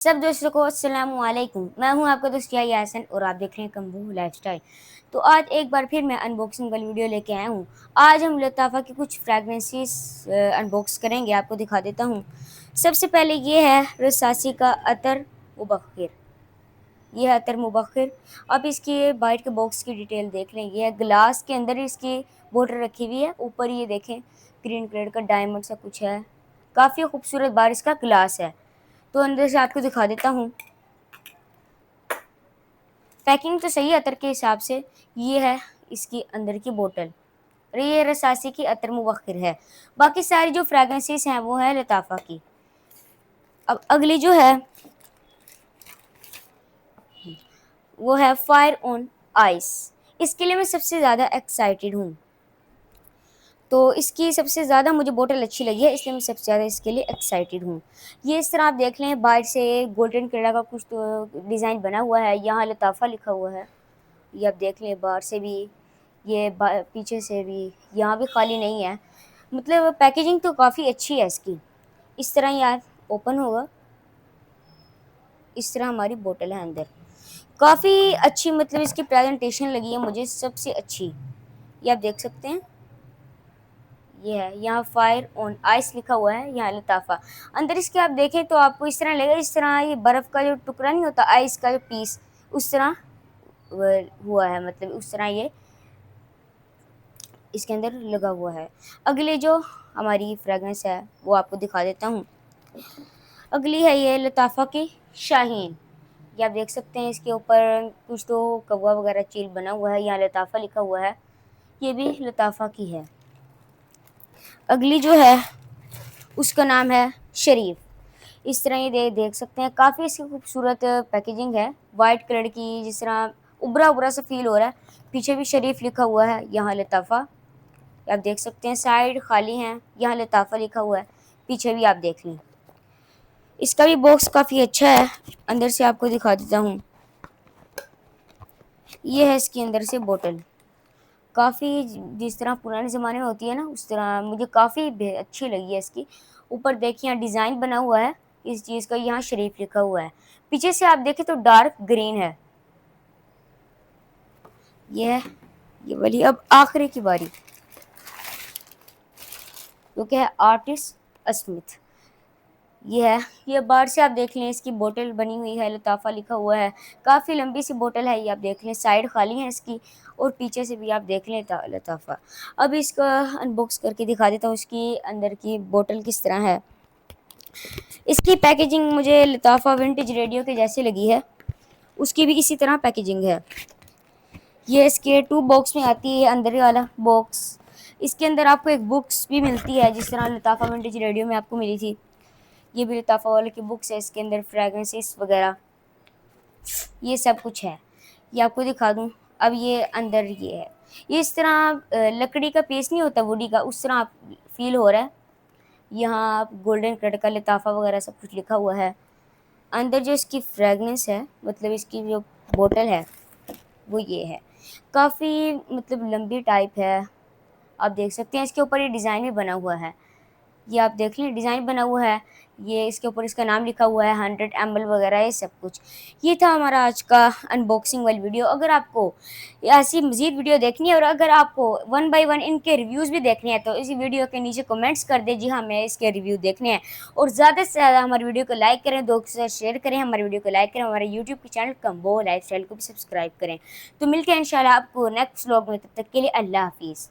सब दोस्तों को अस्सलाम वालेकुम। मैं हूं आपका दोस्त यासन और आप देख रहे हैं कम्बू लाइफस्टाइल। तो आज एक बार फिर मैं अनबॉक्सिंग वाली वीडियो लेके आया हूं। आज हम लताफ़ा की कुछ फ्रैग्रेंसेस अनबॉक्स करेंगे, आपको दिखा देता हूं। सबसे पहले ये है रसासी का अतर मुबख्खिर। ये है अतर मुबख्खिर। अब इसकी बाइट के बॉक्स की डिटेल देख लें। ये है ग्लास के अंदर इसकी बोतल रखी हुई है। ऊपर ये देखें ग्रीन कलर का डायमंड सा कुछ है। काफ़ी खूबसूरत बार इसका ग्लास है। तो अंदर से आपको दिखा देता हूँ। पैकिंग तो सही है अतर के हिसाब से। ये है इसकी अंदर की बोतल और ये रसासी की अतर मुबख्खिर है। बाकी सारी जो फ्रेगरेंसेस हैं वो है लताफ़ा की। अब अगली जो है वो है फायर ऑन आइस। इसके लिए मैं सबसे ज़्यादा एक्साइटेड हूँ। तो इसकी सबसे ज़्यादा मुझे बोतल अच्छी लगी है, इसलिए मैं सबसे ज़्यादा इसके लिए एक्साइटेड हूँ। ये इस तरह आप देख लें, बाहर से गोल्डन कलर का कुछ तो डिज़ाइन बना हुआ है, यहाँ लताफ़ा लिखा हुआ है। ये आप देख लें, बाहर से भी ये पीछे से भी, यहाँ भी खाली नहीं है। मतलब पैकेजिंग तो काफ़ी अच्छी है इसकी। इस तरह यार ओपन होगा, इस तरह हमारी बोतल है अंदर। काफ़ी अच्छी मतलब इसकी प्रेजेंटेशन लगी है मुझे सबसे अच्छी। ये आप देख सकते हैं, ये है यहाँ फायर ऑन आइस लिखा हुआ है, यहाँ लताफ़ा। अंदर इसके आप देखें तो आपको इस तरह लगेगा, इस तरह ये बर्फ़ का जो टुकड़ा नहीं होता, आइस का जो पीस, उस तरह हुआ है, मतलब उस तरह ये इसके अंदर लगा हुआ है। अगले जो हमारी फ्रेगरेंस है वो आपको दिखा देता हूँ। अगली है ये लताफ़ा की शाहीन। ये आप देख सकते हैं, इसके ऊपर कुछ तो कौवा वगैरह चील बना हुआ है, यहाँ लताफ़ा लिखा हुआ है। ये भी लताफ़ा की है। अगली जो है उसका नाम है शरीफ। इस तरह ये देख सकते हैं, काफ़ी इसकी खूबसूरत पैकेजिंग है, वाइट कलर की, जिस तरह उभरा उभरा सा फील हो रहा है। पीछे भी शरीफ लिखा हुआ है, यहाँ लताफ़ा आप देख सकते हैं। साइड खाली हैं, यहाँ लताफ़ा लिखा हुआ है, पीछे भी आप देख लें। इसका भी बॉक्स काफ़ी अच्छा है, अंदर से आपको दिखा देता हूँ। ये है इसके अंदर से बोतल, काफ़ी जिस तरह पुराने ज़माने में होती है ना, उस तरह मुझे काफ़ी अच्छी लगी है इसकी। ऊपर देखिए यहाँ डिज़ाइन बना हुआ है इस चीज़ का, यहाँ शरीफ लिखा हुआ है। पीछे से आप देखें तो डार्क ग्रीन है। ये है ये वाली। अब आखिरी की बारी, जो कि है आर्टिस्ट अस्मिथ। ये है, ये बाहर से आप देख लें, इसकी बोतल बनी हुई है, लताफ़ा लिखा हुआ है। काफ़ी लंबी सी बोतल है, ये आप देख लें। साइड खाली है इसकी और पीछे से भी आप देख लें लताफ़ा। अब इसका अनबॉक्स करके दिखा देता हूँ, इसकी अंदर की बोतल किस तरह है। इसकी पैकेजिंग मुझे लताफ़ा विंटेज रेडियो के जैसे लगी है, उसकी भी इसी तरह पैकेजिंग है। ये इसके 2 बॉक्स में आती है, अंदर वाला बॉक्स। इसके अंदर आपको एक बुक्स भी मिलती है, जिस तरह लताफ़ा विंटेज रेडियो में आपको मिली थी। ये भी लताफ़ा वाले की बुक्स है, इसके अंदर फ्रेगरेंसेस वगैरह ये सब कुछ है। ये आपको दिखा दूँ। अब ये अंदर ये है, ये इस तरह लकड़ी का पीस नहीं होता वुडी का, उस तरह आप फील हो रहा है। यहाँ आप गोल्डन कलर का लताफ़ा वगैरह सब कुछ लिखा हुआ है। अंदर जो इसकी फ्रेगनेंस है, मतलब इसकी जो बोतल है वो ये है। काफ़ी मतलब लंबी टाइप है, आप देख सकते हैं। इसके ऊपर ये डिज़ाइन भी बना हुआ है, ये आप देख लें, डिज़ाइन बना हुआ है। ये इसके ऊपर इसका नाम लिखा हुआ है, 100 ml वगैरह ये सब कुछ। ये था हमारा आज का अनबॉक्सिंग वाली वीडियो। अगर आपको ऐसी मज़ीद वीडियो देखनी है और अगर आपको 1 बाय 1 इनके रिव्यूज़ भी देखने हैं, तो इसी वीडियो के नीचे कमेंट्स कर दें, जी हाँ हमें इसके रिव्यू देखने हैं। और ज़्यादा से ज़्यादा हमारी वीडियो को लाइक करें, दोस्तों से शेयर करें, हमारी वीडियो को लाइक करें, हमारे यूट्यूब के चैनल कम्बो लाइफस्टाइल को भी सब्सक्राइब करें। तो मिलते हैं इंशाल्लाह आपको नेक्स्ट व्लॉग में, तब तक के लिए अल्लाह हाफिज़।